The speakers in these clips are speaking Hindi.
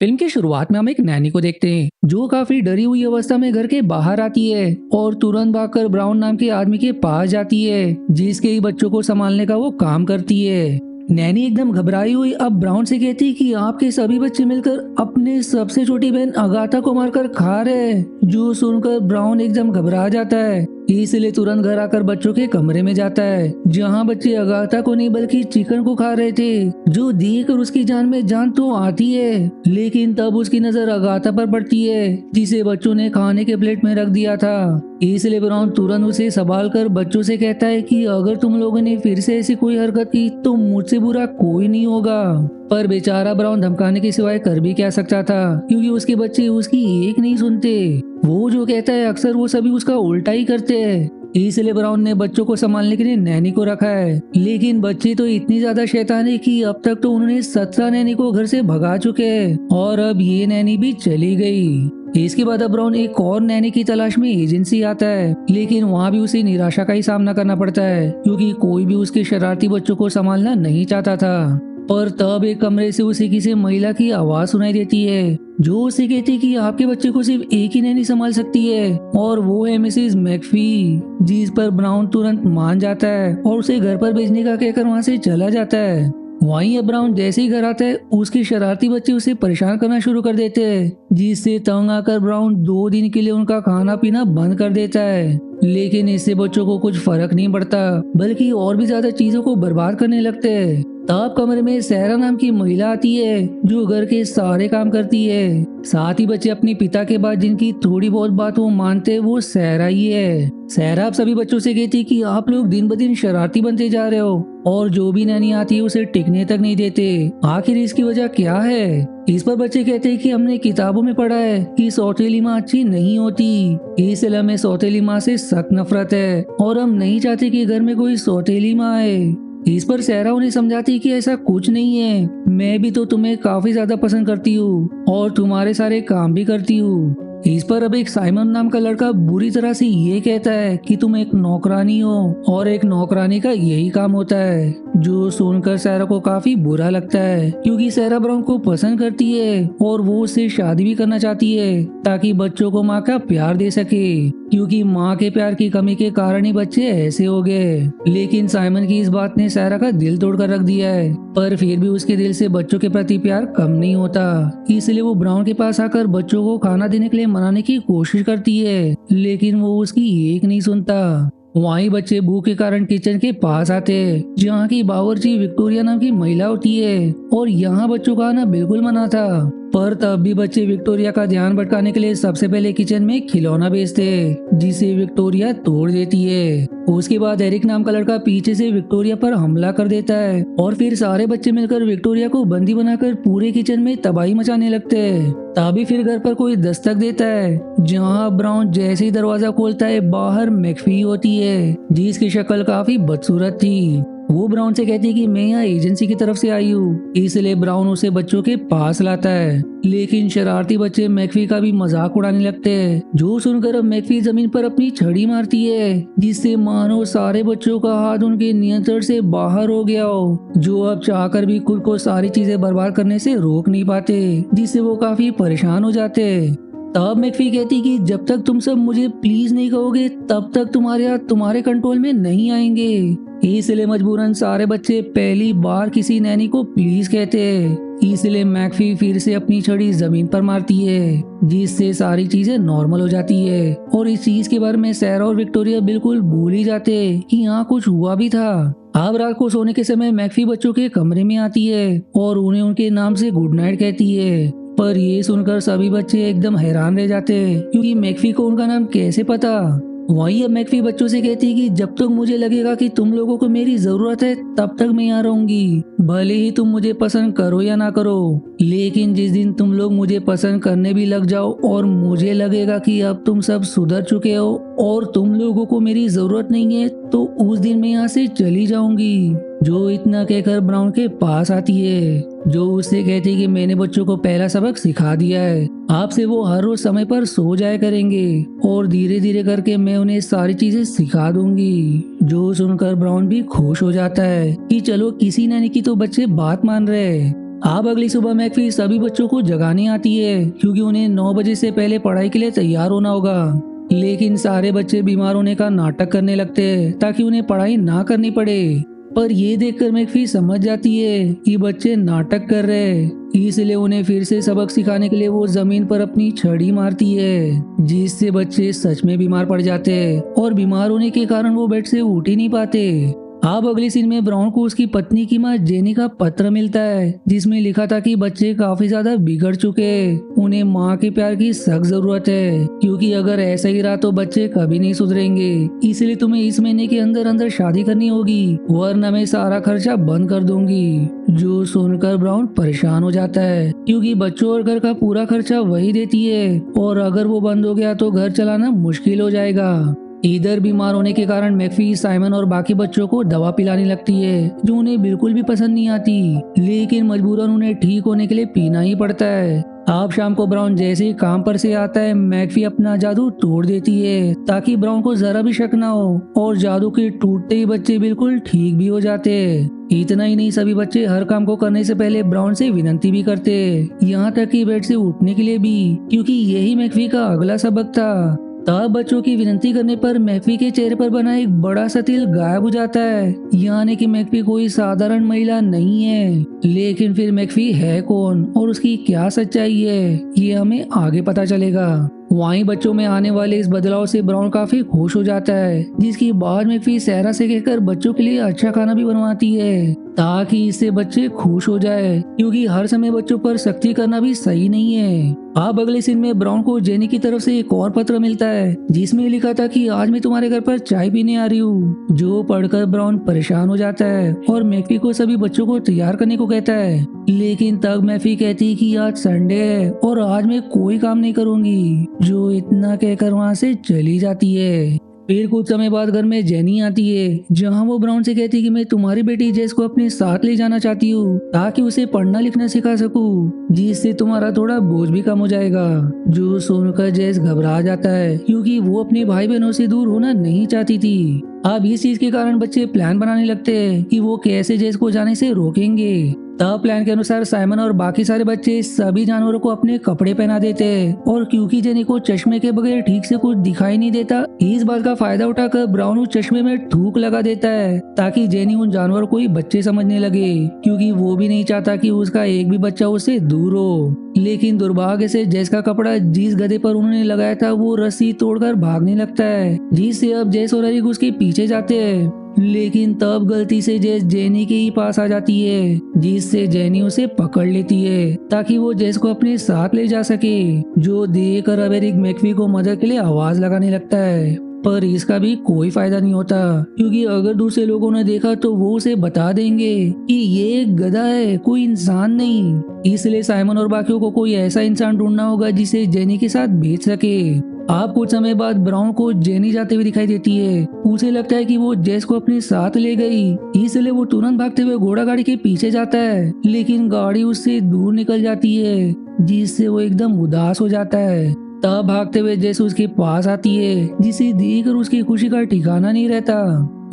फिल्म की शुरुआत में हम एक नैनी को देखते हैं जो काफी डरी हुई अवस्था में घर के बाहर आती है और तुरंत भागकर ब्राउन नाम के आदमी के पास जाती है जिसके ही बच्चों को संभालने का वो काम करती है। नैनी एकदम घबराई हुई अब ब्राउन से कहती है कि आपके सभी बच्चे मिलकर अपने सबसे छोटी बहन अगाथा को मारकर खा रहे हैं। जो सुनकर ब्राउन एकदम घबरा जाता है, इसलिए तुरंत घर आकर बच्चों के कमरे में जाता है जहां बच्चे अगाथा को नहीं बल्कि चिकन को खा रहे थे, जो देखकर उसकी जान में जान तो आती है। लेकिन तब उसकी नजर अगाथा पर पड़ती है जिसे बच्चों ने खाने के प्लेट में रख दिया था। इसलिए ब्राउन तुरंत उसे संभाल कर बच्चों से कहता है कि अगर तुम लोगों ने फिर से ऐसी कोई हरकत की तो मुझसे बुरा कोई नहीं होगा। पर बेचारा ब्राउन धमकाने के सिवाय कर भी क्या सकता था, क्योंकि उसके बच्चे उसकी एक नहीं सुनते। वो जो कहता है अक्सर वो सभी उसका उल्टा ही करते हैं। इसलिए ब्राउन ने बच्चों को संभालने के लिए नैनी को रखा है। लेकिन बच्चे तो इतनी ज्यादा शैतान है कि अब तक तो उन्होंने 17 नैनी को घर से भगा चुके हैं और अब ये नैनी भी चली गई। इसके बाद अब ब्राउन एक और नैनी की तलाश में एजेंसी आता है, लेकिन वहाँ भी उसे निराशा का ही सामना करना पड़ता है क्योंकि कोई भी उसके शरारती बच्चों को संभालना नहीं चाहता था। पर तब एक कमरे से उसे किसी महिला की आवाज सुनाई देती है जो उसे कहती कि आपके बच्चे को सिर्फ एक ही नैनी संभाल सकती है और वो है मिसेस मैकफी। जिस पर ब्राउन तुरंत मान जाता है और उसे घर पर भेजने का कहकर वहाँ से चला जाता है। वहीं अब ब्राउन जैसे ही घर आता है उसके शरारती बच्चे उसे परेशान करना शुरू कर देते हैं, जिससे तंग आकर ब्राउन 2 दिन के लिए उनका खाना पीना बंद कर देता है। लेकिन इससे बच्चों को कुछ फर्क नहीं पड़ता, बल्कि और भी ज्यादा चीजों को बर्बाद करने लगते हैं। तब कमरे में सहरा नाम की महिला आती है जो घर के सारे काम करती है। साथ ही बच्चे अपने पिता के बाद जिनकी थोड़ी बहुत बात वो मानते वो सहरा ही है। सहरा अब सभी बच्चों से कहती कि आप लोग दिन ब दिन शरारती बनते जा रहे हो और जो भी नैनी आती है उसे टिकने तक नहीं देते। आखिर इसकी वजह क्या है? इस पर बच्चे कहते हैं कि हमने किताबों में पढ़ा है कि सौतेली माँ अच्छी नहीं होती, इसलिए हमें सौतेली माँ से सख्त नफरत है और हम नहीं चाहते कि घर में कोई सौतेली माँ आए। इस पर सहरा उन्हें समझाती कि ऐसा कुछ नहीं है, मैं भी तो तुम्हें काफी ज्यादा पसंद करती हूँ और तुम्हारे सारे काम भी करती हूँ। इस पर अब एक साइमन नाम का लड़का बुरी तरह से ये कहता है कि तुम एक नौकरानी हो और एक नौकरानी का यही काम होता है, जो सुनकर सहरा को काफी बुरा लगता है क्योंकि सहरा ब्राउन को पसंद करती है और वो उससे शादी भी करना चाहती है ताकि बच्चों को माँ का प्यार दे सके, क्योंकि माँ के प्यार की कमी के कारण ही बच्चे ऐसे हो गए। लेकिन साइमन की इस बात ने सहरा का दिल तोड़कर रख दिया है, पर फिर भी उसके दिल से बच्चों के प्रति प्यार कम नहीं होता। इसलिए वो ब्राउन के पास आकर बच्चों को खाना देने के लिए मनाने की कोशिश करती है, लेकिन वो उसकी एक नहीं सुनता। वहीं बच्चे भूख के कारण किचन के पास आते हैं जहाँ की बावर्ची विक्टोरिया नाम की महिला होती है और यहाँ बच्चों का आना बिल्कुल मना था। पर तब भी बच्चे विक्टोरिया का ध्यान भटकाने के लिए सबसे पहले किचन में खिलौना बेचते हैं जिसे विक्टोरिया तोड़ देती है। उसके बाद एरिक नाम का लड़का पीछे से विक्टोरिया पर हमला कर देता है और फिर सारे बच्चे मिलकर विक्टोरिया को बंदी बनाकर पूरे किचन में तबाही मचाने लगते हैं। तभी फिर घर पर कोई दस्तक देता है जहाँ ब्राउन जैसे ही दरवाजा खोलता है बाहर मैकफी होती है जिसकी शक्ल काफी बदसूरत थी। वो ब्राउन से कहती है कि मैं यहाँ एजेंसी की तरफ से आई हूँ, इसलिए ब्राउन उसे बच्चों के पास लाता है। लेकिन शरारती बच्चे मैकफी का भी मजाक उड़ाने लगते हैं, जो सुनकर अब मैकफी जमीन पर अपनी छड़ी मारती है जिससे मानो सारे बच्चों का हाथ उनके नियंत्रण से बाहर हो गया हो, जो अब चाहकर भी खुद को सारी चीजें बर्बाद करने से रोक नहीं पाते, जिससे वो काफी परेशान हो जाते। तब मैकफी कहती कि जब तक तुम सब मुझे प्लीज नहीं कहोगे तब तक तुम्हारे हाथ तुम्हारे कंट्रोल में नहीं आएंगे। इसलिए मजबूरन सारे बच्चे पहली बार किसी नैनी को प्लीज कहते हैं। इसलिए मैकफी फिर से अपनी छड़ी जमीन पर मारती है जिससे सारी चीजें नॉर्मल हो जाती है और इस चीज के बारे में सैरा और विक्टोरिया बिल्कुल भूल ही जाते कि यहाँ कुछ हुआ भी था। अब रात को सोने के समय मैकफी बच्चों के कमरे में आती है और उन्हें उनके नाम से गुड नाइट कहती है। पर ये सुनकर सभी बच्चे एकदम हैरान रह जाते हैं क्योंकि मैकफी को उनका नाम कैसे पता। वहीं अब मैकफी बच्चों से कहती है कि जब तक मुझे लगेगा कि तुम लोगों को मेरी जरूरत है तब तक मैं यहाँ रहूंगी, भले ही तुम मुझे पसंद करो या ना करो। लेकिन जिस दिन तुम लोग मुझे पसंद करने भी लग जाओ और मुझे लगेगा कि अब तुम सब सुधर चुके हो और तुम लोगों को मेरी जरूरत नहीं है तो उस दिन मैं यहाँ से चली जाऊंगी। जो इतना कहकर ब्राउन के पास आती है, जो उससे कहती है कि मैंने बच्चों को पहला सबक सिखा दिया है, आपसे वो हर रोज समय पर सो जाया करेंगे और धीरे धीरे करके मैं उन्हें सारी चीजें सिखा दूंगी। जो सुनकर ब्राउन भी खुश हो जाता है कि चलो किसी नैनी की तो बच्चे बात मान रहे हैं। अब अगली सुबह मैकफी सभी बच्चों को जगाने आती है क्योंकि उन्हें 9 बजे से पहले पढ़ाई के लिए तैयार होना होगा। लेकिन सारे बच्चे बीमार होने का नाटक करने लगते हैं ताकि उन्हें पढ़ाई ना करनी पड़े। पर ये देखकर मैकफी समझ जाती है कि बच्चे नाटक कर रहे हैं, इसलिए उन्हें फिर से सबक सिखाने के लिए वो जमीन पर अपनी छड़ी मारती है, जिससे बच्चे सच में बीमार पड़ जाते हैं और बीमार होने के कारण वो बेड से उठ ही नहीं पाते। अब अगली सीन में ब्राउन को उसकी पत्नी की मां जेनी का पत्र मिलता है जिसमें लिखा था कि बच्चे काफी ज्यादा बिगड़ चुके हैं, उन्हें मां के प्यार की सख्त जरूरत है क्योंकि अगर ऐसा ही रहा तो बच्चे कभी नहीं सुधरेंगे। इसलिए तुम्हें इस महीने के अंदर अंदर शादी करनी होगी वरना मैं सारा खर्चा बंद कर दूंगी। जो सुनकर ब्राउन परेशान हो जाता है क्योंकि बच्चों और घर का पूरा खर्चा वही देती है और अगर वो बंद हो गया तो घर चलाना मुश्किल हो जाएगा। इधर बीमार होने के कारण मैकफी साइमन और बाकी बच्चों को दवा पिलाने लगती है जो उन्हें बिल्कुल भी पसंद नहीं आती, लेकिन मजबूरन उन्हें ठीक होने के लिए पीना ही पड़ता है। अब शाम को ब्राउन जैसे ही काम पर से आता है मैकफी अपना जादू तोड़ देती है ताकि ब्राउन को जरा भी शक ना हो और जादू के टूटते ही बच्चे बिल्कुल ठीक भी हो जाते हैं। इतना ही नहीं, सभी बच्चे हर काम को करने से पहले ब्राउन से विनती भी करते हैं, यहाँ तक कि बेड से उठने के लिए भी, क्योंकि यही मैकफी का अगला सबक था। तब बच्चों की विनती करने पर मैकफी के चेहरे पर बना एक बड़ा सा तिल गायब हो जाता है, यानी कि मैकफी कोई साधारण महिला नहीं है। लेकिन फिर मैकफी है कौन और उसकी क्या सच्चाई है ये हमें आगे पता चलेगा। वहीं बच्चों में आने वाले इस बदलाव से ब्राउन काफी खुश हो जाता है, जिसकी बाद मैकफी सहरा से कहकर बच्चों के लिए अच्छा खाना भी बनवाती है ताकि इससे बच्चे खुश हो जाए, क्योंकि हर समय बच्चों पर सख्ती करना भी सही नहीं है। अब अगले सीन में ब्राउन को जेनी की तरफ से एक और पत्र मिलता है जिसमें लिखा था कि आज मैं तुम्हारे घर पर चाय पीने आ रही हूँ, जो पढ़कर ब्राउन परेशान हो जाता है और मैकफी को सभी बच्चों को तैयार करने को कहता है। लेकिन तब मैकफी कहती है कि आज संडे है और आज मैं कोई काम नहीं करूंगी, जो इतना कहकर वहाँ से चली जाती है। फिर कुछ समय बाद घर में जेनी आती है जहां वो ब्राउन से कहती है कि मैं तुम्हारी बेटी जेस को अपने साथ ले जाना चाहती हूँ ताकि उसे पढ़ना लिखना सिखा सकूं, जिससे तुम्हारा थोड़ा बोझ भी कम हो जाएगा। जो सुनकर जेस घबरा जाता है क्योंकि वो अपने भाई बहनों से दूर होना नहीं चाहती थी। अब इस चीज के कारण बच्चे प्लान बनाने लगते हैं कि वो कैसे जेस को जाने से रोकेंगे। तब प्लान के अनुसार साइमन और बाकी सारे बच्चे सभी जानवरों को अपने कपड़े पहना देते हैं और क्योंकि जेनी को चश्मे के बगैर ठीक से कुछ दिखाई नहीं देता, इस बात का फायदा उठाकर ब्राउन उस चश्मे में थूक लगा देता है ताकि जेनी उन जानवरों को ही बच्चे समझने लगे, क्योंकि वो भी नहीं चाहता कि उसका एक भी बच्चा उससे दूर हो। लेकिन दुर्भाग्य से जेस का कपड़ा जिस गधे पर उन्होंने लगाया था वो रस्सी तोड़कर भागने लगता है, जिससे अब जेस और एरिक उसके पीछे जाते हैं। लेकिन तब गलती से जेस जेनी के ही पास आ जाती है, जिससे जेनी उसे पकड़ लेती है ताकि वो जेस को अपने साथ ले जा सके। जो देखकर अब एरिक मैकफी को मदद के लिए आवाज लगाने लगता है, पर इसका भी कोई फायदा नहीं होता क्योंकि अगर दूसरे लोगों ने देखा तो वो उसे बता देंगे कि ये एक गधा है, कोई इंसान नहीं। इसलिए साइमन और बाकियों को कोई ऐसा इंसान ढूंढना होगा जिसे जेनी के साथ भेज सके। आप कुछ समय बाद ब्राउन को जेनी जाते हुए दिखाई देती है। उसे लगता है कि वो जेस को अपने साथ ले गई, इसलिए वो तुरंत भागते हुए घोड़ा गाड़ी के पीछे जाता है, लेकिन गाड़ी उससे दूर निकल जाती है, जिससे वो एकदम उदास हो जाता है। तब भागते हुए जेस उसके पास आती है, जिसे देखकर उसकी खुशी का ठिकाना नहीं रहता।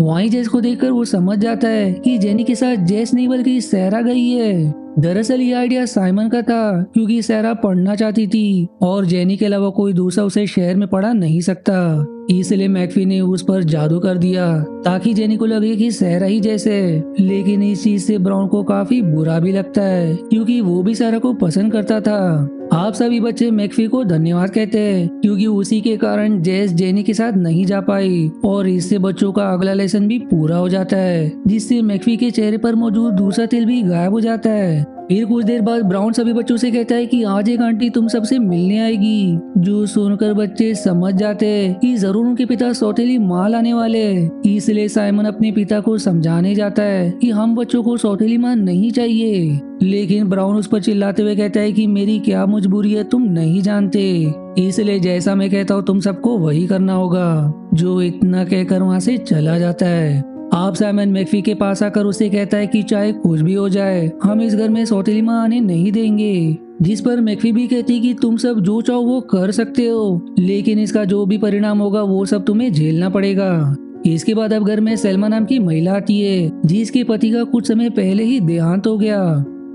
वहीं जेस को देखकर वो समझ जाता है कि जेनी के साथ जेस नहीं बल्कि सहरा गई है। दरअसल ये आइडिया साइमन का था क्योंकि सहरा पढ़ना चाहती थी और जेनी के अलावा कोई दूसरा उसे शहर में पढ़ा नहीं सकता, इसलिए मैकफी ने उस पर जादू कर दिया ताकि जेनी को लगे कि सहरा ही जैसे। लेकिन इस चीज से ब्राउन को काफी बुरा भी लगता है क्योंकि वो भी सहरा को पसंद करता था। आप सभी बच्चे मैकफी को धन्यवाद कहते हैं क्योंकि उसी के कारण जेस जेनी के साथ नहीं जा पाई और इससे बच्चों का अगला लेसन भी पूरा हो जाता है, जिससे मैकफी के चेहरे पर मौजूद दूसरा तिल भी गायब हो जाता है। फिर कुछ देर बाद ब्राउन सभी बच्चों से कहता है कि आज एक आंटी तुम सबसे मिलने आएगी, जो सुनकर बच्चे समझ जाते हैं कि जरूर उनके पिता सौतेली माँ लाने वाले। इसलिए साइमन अपने पिता को समझाने जाता है कि हम बच्चों को सौतेली माँ नहीं चाहिए, लेकिन ब्राउन उस पर चिल्लाते हुए कहता है कि मेरी क्या मजबूरी है तुम नहीं जानते, इसलिए जैसा मैं कहता हूँ तुम सबको वही करना होगा। जो इतना कहकर वहाँ से चला जाता है। आप साइमन मैकफी के पास आकर उसे कहता है कि चाहे कुछ भी हो जाए हम इस घर में सौतेली माँ आने नहीं देंगे, जिस पर मैकफी भी कहती है कि तुम सब जो चाहो वो कर सकते हो, लेकिन इसका जो भी परिणाम होगा वो सब तुम्हें झेलना पड़ेगा। इसके बाद अब घर में सलमा नाम की महिला आती है जिसके पति का कुछ समय पहले ही देहांत हो गया।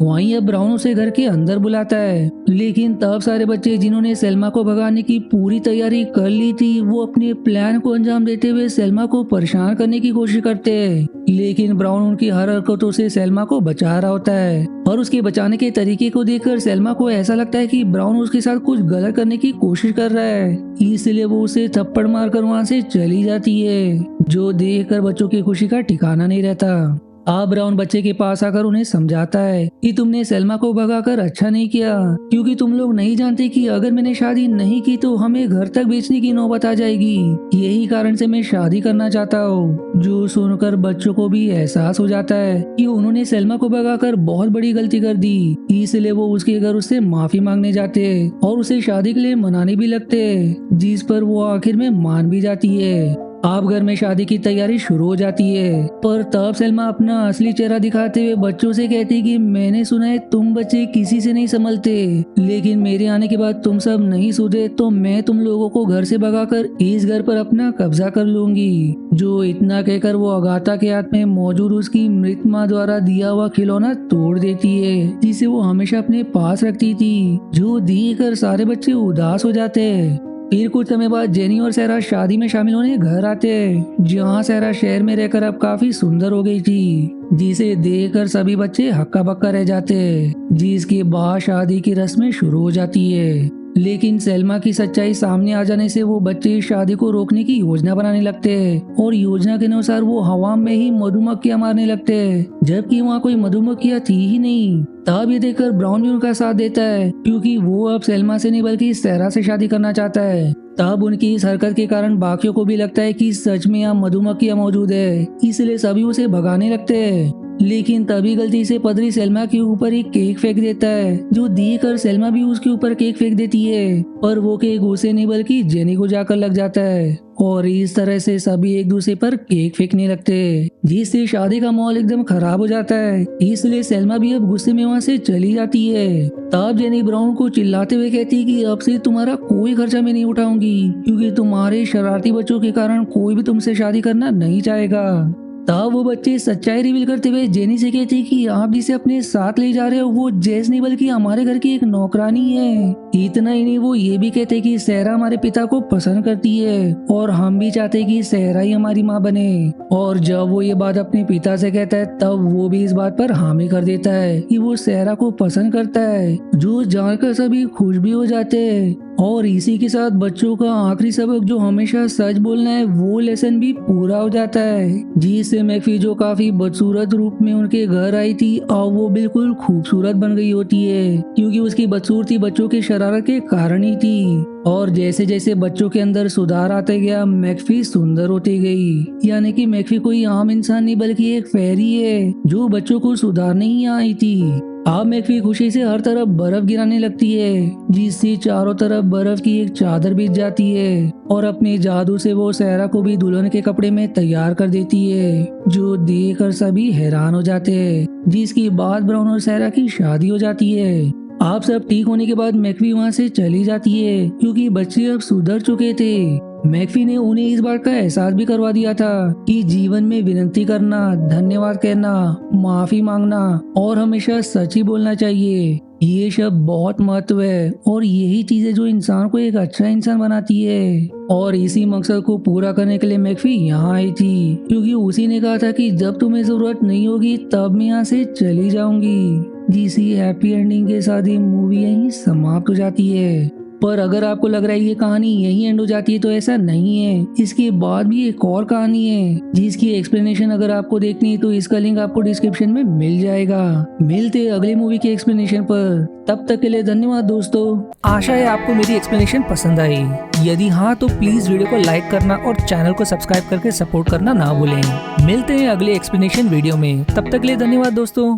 वहीं अब ब्राउन उसे घर के अंदर बुलाता है, लेकिन तब सारे बच्चे जिन्होंने सेल्मा को भगाने की पूरी तैयारी कर ली थी, वो अपने प्लान को अंजाम देते हुए सेल्मा को परेशान करने की कोशिश करते हैं। लेकिन ब्राउन उनकी हर हरकतों से सेल्मा को बचा रहा होता है और उसके बचाने के तरीके को देखकर सेल्मा को ऐसा लगता है कि ब्राउन उसके साथ कुछ गलत करने की कोशिश कर रहा है, इसलिए वो उसे थप्पड़ मारकर वहां से चली जाती है, जो देखकर बच्चों की खुशी का ठिकाना नहीं रहता। अब ब्राउन बच्चे के पास आकर उन्हें समझाता है कि तुमने सेल्मा को भगाकर अच्छा नहीं किया, क्योंकि तुम लोग नहीं जानते कि अगर मैंने शादी नहीं की तो हमें घर तक बेचने की नौबत आ जाएगी। यही कारण से मैं शादी करना चाहता हूँ। जो सुनकर बच्चों को भी एहसास हो जाता है कि उन्होंने सेल्मा को भगाकर बहुत बड़ी गलती कर दी, इसलिए वो उसके घर उससे माफी मांगने जाते हैं और उसे शादी के लिए मनाने भी लगते हैं, जिस पर वो आखिर में मान भी जाती है। आप घर में शादी की तैयारी शुरू हो जाती है, पर तब सेल्मा अपना असली चेहरा दिखाते हुए बच्चों से कहती कि मैंने सुना है तुम बच्चे किसी से नहीं संभलते, लेकिन मेरे आने के बाद तुम सब नहीं सुधरे तो मैं तुम लोगों को घर से भगाकर इस घर पर अपना कब्जा कर लूंगी। जो इतना कहकर वो अगाथा के हाथ में मौजूद उसकी मृत माँ द्वारा दिया हुआ खिलौना तोड़ देती है, जिसे वो हमेशा अपने पास रखती थी, जो देखकर सारे बच्चे उदास हो जाते हैं। फिर कुछ समय बाद जेनी और सहरा शादी में शामिल होने घर आते हैं, जहाँ सहरा शहर में रहकर अब काफी सुंदर हो गई थी, जिसे देखकर सभी बच्चे हक्का बक्का रह जाते हैं। जिसके बाद शादी की रस्में शुरू हो जाती है, लेकिन सेल्मा की सच्चाई सामने आ जाने से वो बच्चे शादी को रोकने की योजना बनाने लगते हैं और योजना के अनुसार वो हवा में ही मधुमक्खियां मारने लगते हैं, जबकि वहाँ कोई मधुमक्खियां थी ही नहीं। तब ये देखकर ब्राउन भी उनका साथ देता है, क्योंकि वो अब सेल्मा से नहीं बल्कि सहरा से शादी करना चाहता है। तब उनकी इस हरकत के कारण बाकियों को भी लगता है कि सच में यहाँ मधुमक्खियां मौजूद है, इसलिए सभी उसे भगाने लगते हैं। लेकिन तभी गलती से पदरी सेल्मा के ऊपर एक केक फेंक देता है, जो देखकर सेल्मा भी उसके ऊपर केक फेंक देती है, पर वो केक उसे नहीं बल्कि जेनी को जाकर लग जाता है और इस तरह से सभी एक दूसरे पर केक फेंकने लगते हैं, जिससे शादी का माहौल एकदम खराब हो जाता है। इसलिए सेल्मा भी अब गुस्से में वहाँ से चली जाती है। तब जेनी ब्राउन को चिल्लाते हुए कहती है कि अब से तुम्हारा कोई खर्चा मैं नहीं उठाऊंगी, क्योंकि तुम्हारे शरारती बच्चों के कारण कोई भी तुमसे शादी करना नहीं चाहेगा। तब वो बच्चे सच्चाई रिवील करते हुए जेनी से कहते कि आप जिसे अपने साथ ले जा रहे हो वो जेस नहीं बल्कि हमारे घर की एक नौकरानी है। इतना ही नहीं, वो ये भी कहते कि सहरा हमारे पिता को पसंद करती है और हम भी चाहते कि सहरा ही हमारी माँ बने। और जब वो ये बात अपने पिता से कहता है तब वो भी इस बात पर हामी कर देता है कि वो सहरा को पसंद करता है, जो जानकर सभी खुश भी हो जाते हैं। और इसी के साथ बच्चों का आखिरी सबक जो हमेशा सच बोलना है वो लेसन भी पूरा हो जाता है, जिससे मैक्फी जो काफी बदसूरत रूप में उनके घर आई थी और वो बिल्कुल खूबसूरत बन गई होती है, क्योंकि उसकी बदसूरती बच्चों की शरारत के कारण ही थी। और जैसे जैसे बच्चों के अंदर सुधार आते गया मैक्फी सुंदर होती गई, यानी कि मैक्फी कोई आम इंसान नहीं बल्कि एक फेरी है जो बच्चों को सुधारने ही आई थी। अब मैक्फी खुशी से हर तरफ बर्फ गिराने लगती है, जिससे चारों तरफ बर्फ की एक चादर बिछ जाती है और अपने जादू से वो सहरा को भी दुल्हन के कपड़े में तैयार कर देती है, जो देखकर सभी हैरान हो जाते हैं। जिसके बाद ब्राउन और सहरा की शादी हो जाती है। आप सब ठीक होने के बाद मैक्फी वहाँ से चली जाती है, क्योंकि बच्चे अब सुधर चुके थे। मैक्फी ने उन्हें इस बात का एहसास भी करवा दिया था कि जीवन में विनती करना, धन्यवाद कहना, माफी मांगना और हमेशा सच ही बोलना चाहिए। ये सब बहुत महत्व है और यही चीजें जो इंसान को एक अच्छा इंसान बनाती है। और इसी मकसद को पूरा करने के लिए मैक्फी यहाँ आई थी, क्योंकि उसी ने कहा था कि जब तुम्हें जरूरत नहीं होगी तब मैं यहाँ से चली जाऊंगी। जिसी हैप्पी एंडिंग के साथ ये मूवी यहीं समाप्त हो जाती है। पर अगर आपको लग रहा है ये कहानी यहीं एंड हो जाती है तो ऐसा नहीं है, इसके बाद भी एक और कहानी है जिसकी एक्सप्लेनेशन अगर आपको देखनी है तो इसका लिंक आपको डिस्क्रिप्शन में मिल जाएगा। मिलते हैं अगली मूवी के एक्सप्लेनेशन पर, तब तक के लिए धन्यवाद दोस्तों। आशा है आपको मेरी एक्सप्लेनेशन पसंद आई। यदि हाँ तो प्लीज वीडियो को लाइक करना और चैनल को सब्सक्राइब करके सपोर्ट करना ना भूलें। मिलते हैं अगले एक्सप्लेनेशन वीडियो में, तब तक के लिए धन्यवाद दोस्तों।